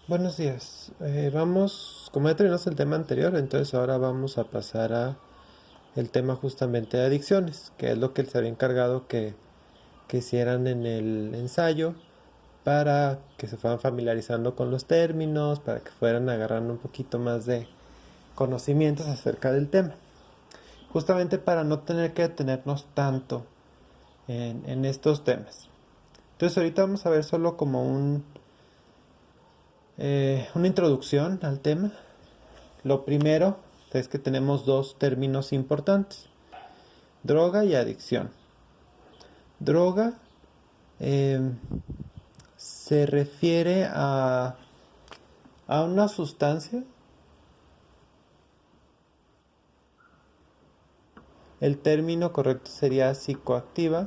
Buenos días. Como ya terminamos el tema anterior, entonces ahora vamos a pasar a el tema justamente de adicciones, que es lo que él se había encargado que hicieran en el ensayo para que se fueran familiarizando con los términos, para que fueran agarrando un poquito más de conocimientos acerca del tema. Justamente para no tener que detenernos tanto en estos temas. Entonces ahorita vamos a ver solo como una introducción al tema. Lo primero es que tenemos dos términos importantes, droga y adicción. Droga eh, se refiere a una sustancia. El término correcto sería psicoactiva,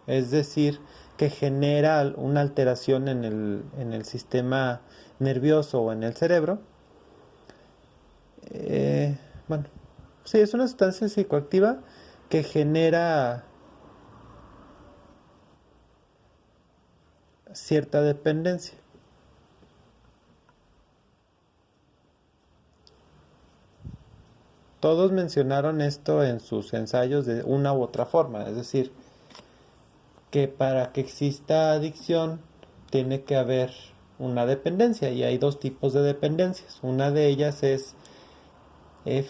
es decir, que genera una alteración en el sistema nervioso o en el cerebro. Bueno, sí, es una sustancia psicoactiva que genera cierta dependencia. Todos mencionaron esto en sus ensayos de una u otra forma, es decir, que para que exista adicción tiene que haber una dependencia y hay dos tipos de dependencias. Una de ellas es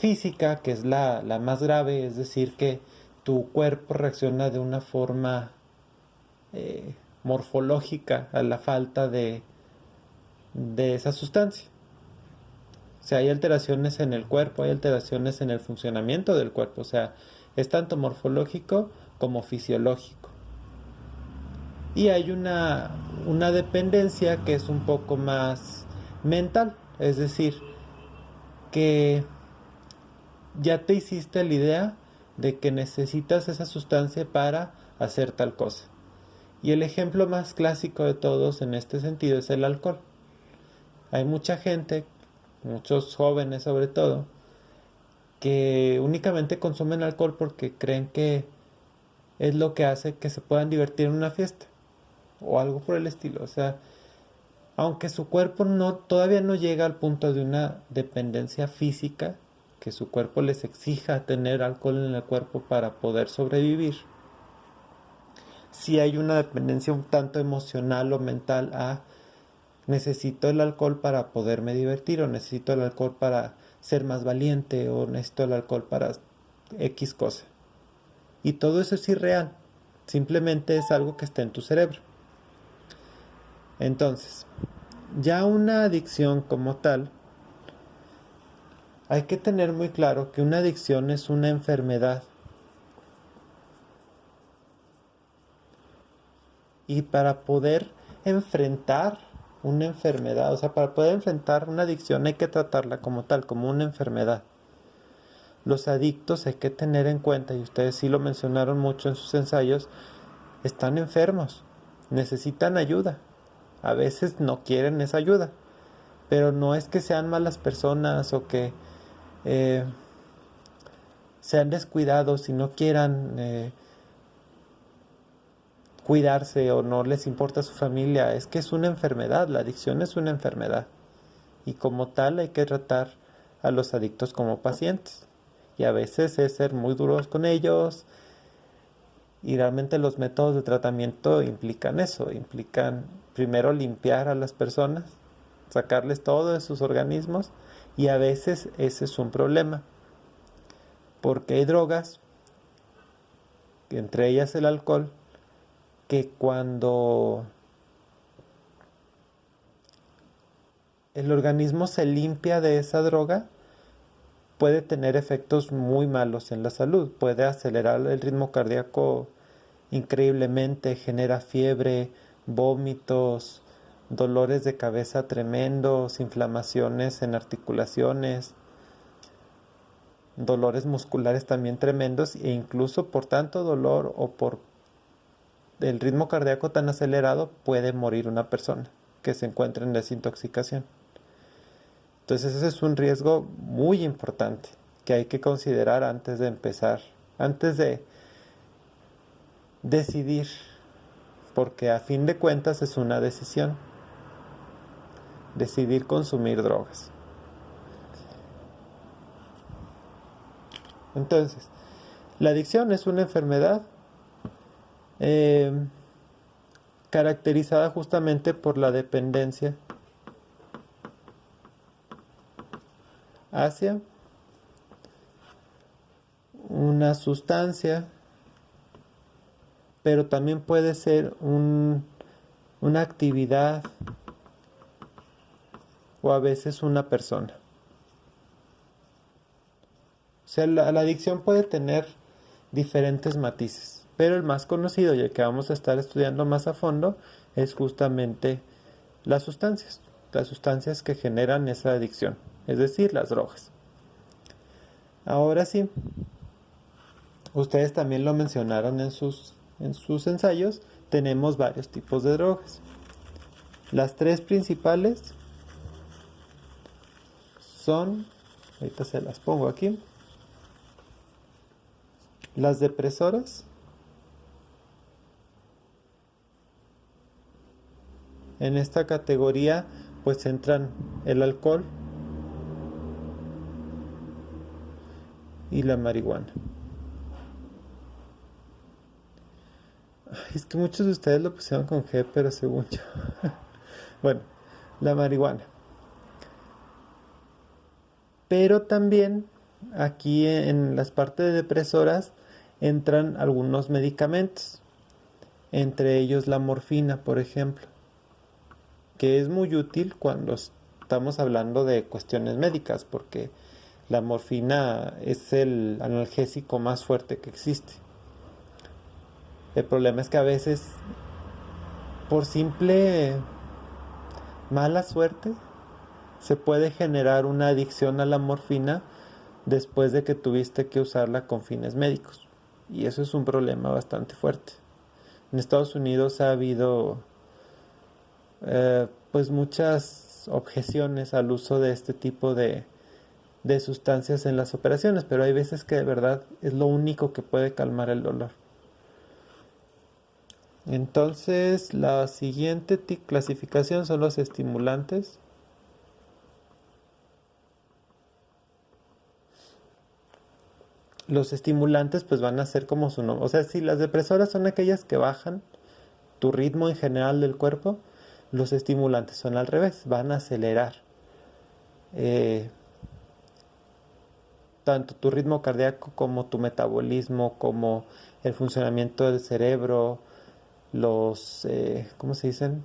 física, que es la más grave, es decir, que tu cuerpo reacciona de una forma morfológica a la falta de esa sustancia. O sea, hay alteraciones en el cuerpo, hay alteraciones en el funcionamiento del cuerpo. O sea, es tanto morfológico como fisiológico. Y hay una dependencia que es un poco más mental. Es decir, que ya te hiciste la idea de que necesitas esa sustancia para hacer tal cosa. Y el ejemplo más clásico de todos en este sentido es el alcohol. Hay mucha gente, muchos jóvenes sobre todo, que únicamente consumen alcohol porque creen que es lo que hace que se puedan divertir en una fiesta o algo por el estilo. O sea, aunque su cuerpo todavía no llega al punto de una dependencia física, que su cuerpo les exija tener alcohol en el cuerpo para poder sobrevivir, si hay una dependencia un tanto emocional o mental a necesito el alcohol para poderme divertir, o necesito el alcohol para ser más valiente, o necesito el alcohol para X cosa. Y todo eso es irreal, simplemente es algo que está en tu cerebro. Entonces, ya una adicción como tal, hay que tener muy claro que una adicción es una enfermedad. Y para poder enfrentar una enfermedad, o sea, para poder enfrentar una adicción hay que tratarla como tal, como una enfermedad. Los adictos hay que tener en cuenta, y ustedes sí lo mencionaron mucho en sus ensayos, están enfermos, necesitan ayuda. A veces no quieren esa ayuda, pero no es que sean malas personas o que eh, sean descuidados y no quieran cuidarse o no les importa su familia. Es que es una enfermedad, la adicción es una enfermedad. Y como tal hay que tratar a los adictos como pacientes. Y a veces es ser muy duros con ellos. Y realmente los métodos de tratamiento implican eso, implican primero limpiar a las personas, sacarles todo de sus organismos, y a veces ese es un problema, porque hay drogas, entre ellas el alcohol, que cuando el organismo se limpia de esa droga, puede tener efectos muy malos en la salud, puede acelerar el ritmo cardíaco increíblemente, genera fiebre, vómitos, dolores de cabeza tremendos, inflamaciones en articulaciones, dolores musculares también tremendos, e incluso por tanto dolor o por el ritmo cardíaco tan acelerado puede morir una persona que se encuentra en desintoxicación. Entonces ese es un riesgo muy importante que hay que considerar antes de empezar, antes de decidir porque a fin de cuentas es una decisión, decidir consumir drogas. Entonces, la adicción es una enfermedad caracterizada justamente por la dependencia hacia una sustancia, pero también puede ser una actividad o a veces una persona. O sea, la adicción puede tener diferentes matices, pero el más conocido y el que vamos a estar estudiando más a fondo es justamente las sustancias que generan esa adicción, es decir, las drogas. Ahora sí, ustedes también lo mencionaron en sus ensayos, tenemos varios tipos de drogas. Las tres principales son, ahorita se las pongo aquí, las depresoras. En esta categoría pues entran el alcohol y la marihuana. Es que muchos de ustedes lo pusieron con G, pero según yo. Bueno, la marihuana. Pero también aquí en las partes depresoras entran algunos medicamentos, entre ellos la morfina, por ejemplo, que es muy útil cuando estamos hablando de cuestiones médicas, porque la morfina es el analgésico más fuerte que existe. El problema es que a veces, por simple mala suerte, se puede generar una adicción a la morfina después de que tuviste que usarla con fines médicos. Y eso es un problema bastante fuerte. En Estados Unidos ha habido pues muchas objeciones al uso de este tipo de sustancias en las operaciones, pero hay veces que de verdad es lo único que puede calmar el dolor. Entonces, la siguiente clasificación son los estimulantes. Los estimulantes pues van a ser como su nombre. O sea, si las depresoras son aquellas que bajan tu ritmo en general del cuerpo, los estimulantes son al revés, van a acelerar tanto tu ritmo cardíaco como tu metabolismo, como el funcionamiento del cerebro, los, ¿cómo se dicen?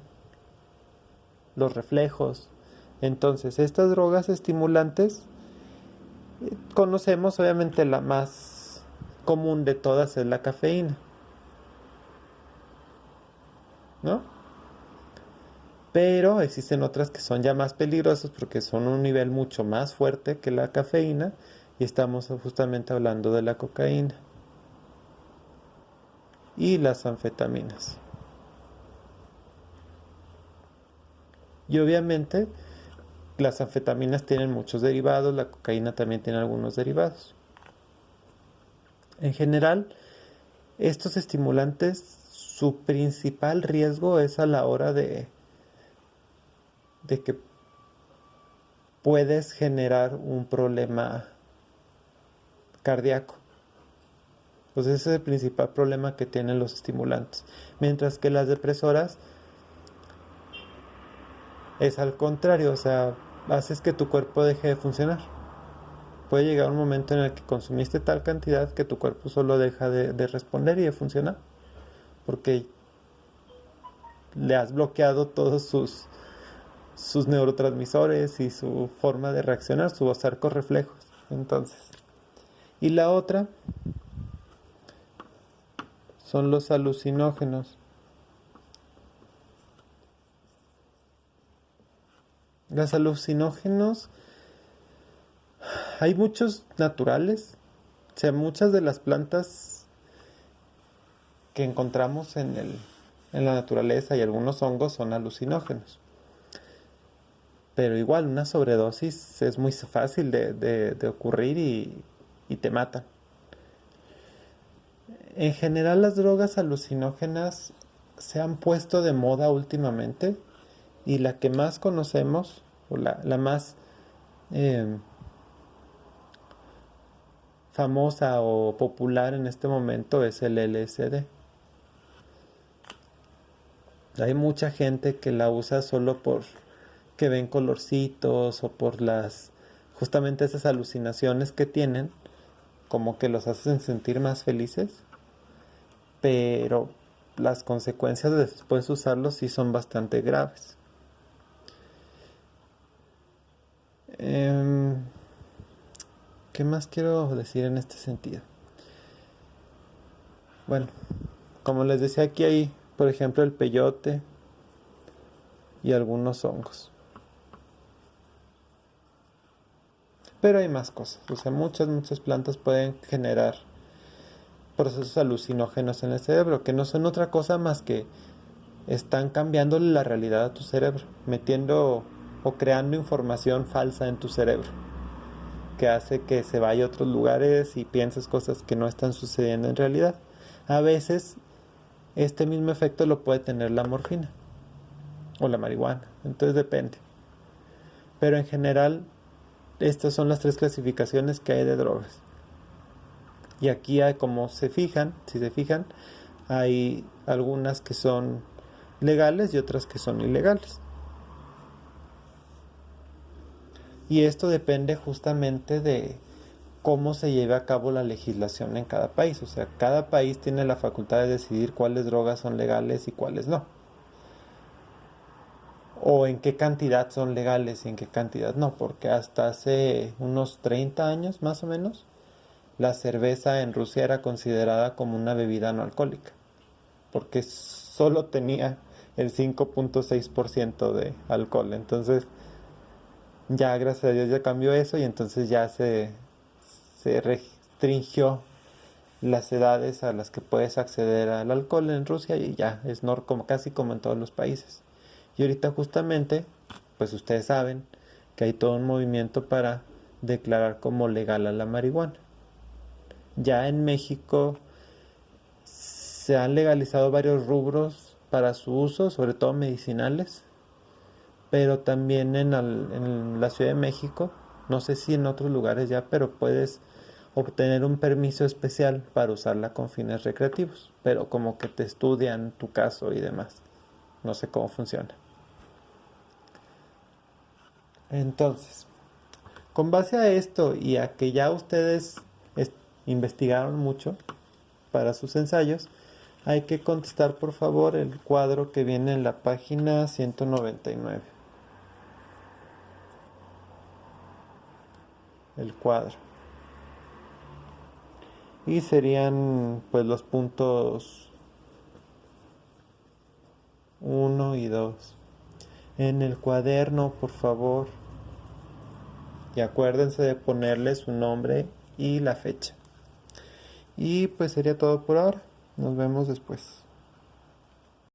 Los reflejos. Entonces, estas drogas estimulantes, conocemos obviamente la más común de todas es la cafeína, ¿no? Pero existen otras que son ya más peligrosas porque son un nivel mucho más fuerte que la cafeína y estamos justamente hablando de la cocaína y las anfetaminas. Y obviamente las anfetaminas tienen muchos derivados, la cocaína también tiene algunos derivados. En general, estos estimulantes, su principal riesgo es a la hora de que puedes generar un problema cardíaco. Pues ese es el principal problema que tienen los estimulantes. Mientras que las depresoras es al contrario, o sea, haces que tu cuerpo deje de funcionar. Puede llegar un momento en el que consumiste tal cantidad que tu cuerpo solo deja de responder y de funcionar. Porque le has bloqueado todos sus neurotransmisores y su forma de reaccionar, sus arcos reflejos. Entonces, y la otra son los alucinógenos. Los alucinógenos, hay muchos naturales, o sea, muchas de las plantas que encontramos en la naturaleza y algunos hongos son alucinógenos. Pero igual, una sobredosis es muy fácil de ocurrir y te matan. En general, las drogas alucinógenas se han puesto de moda últimamente y la que más conocemos, o la más eh, famosa o popular en este momento es el LSD. Hay mucha gente que la usa solo por que ven colorcitos o por las justamente esas alucinaciones que tienen, como que los hacen sentir más felices, pero las consecuencias de después usarlos sí son bastante graves. Eh, ¿Qué más quiero decir en este sentido? Bueno, como les decía, aquí hay, por ejemplo, el peyote y algunos hongos. Pero hay más cosas, o sea, muchas plantas pueden generar procesos alucinógenos en el cerebro, que no son otra cosa más que están cambiando la realidad a tu cerebro, metiendo o creando información falsa en tu cerebro, que hace que se vaya a otros lugares y pienses cosas que no están sucediendo en realidad. A veces este mismo efecto lo puede tener la morfina o la marihuana, entonces depende. Pero en general, estas son las tres clasificaciones que hay de drogas. Y aquí hay, como se fijan, si se fijan, hay algunas que son legales y otras que son ilegales. Y esto depende justamente de cómo se lleve a cabo la legislación en cada país. O sea, cada país tiene la facultad de decidir cuáles drogas son legales y cuáles no. O en qué cantidad son legales y en qué cantidad no. Porque hasta hace unos 30 años más o menos, la cerveza en Rusia era considerada como una bebida no alcohólica. Porque solo tenía el 5.6% de alcohol. Entonces, ya gracias a Dios ya cambió eso y entonces ya se restringió las edades a las que puedes acceder al alcohol en Rusia y ya es como, casi como en todos los países. Y ahorita justamente, pues ustedes saben que hay todo un movimiento para declarar como legal a la marihuana. Ya en México se han legalizado varios rubros para su uso, sobre todo medicinales, pero también en la Ciudad de México, no sé si en otros lugares ya, pero puedes obtener un permiso especial para usarla con fines recreativos, pero como que te estudian tu caso y demás. No sé cómo funciona. Entonces, con base a esto y a que ya ustedes investigaron mucho para sus ensayos, hay que contestar por favor el cuadro que viene en la página 199. El cuadro. Y serían pues los puntos 1 y 2. En el cuaderno, por favor. Y acuérdense de ponerle su nombre y la fecha. Y pues sería todo por ahora. Nos vemos después.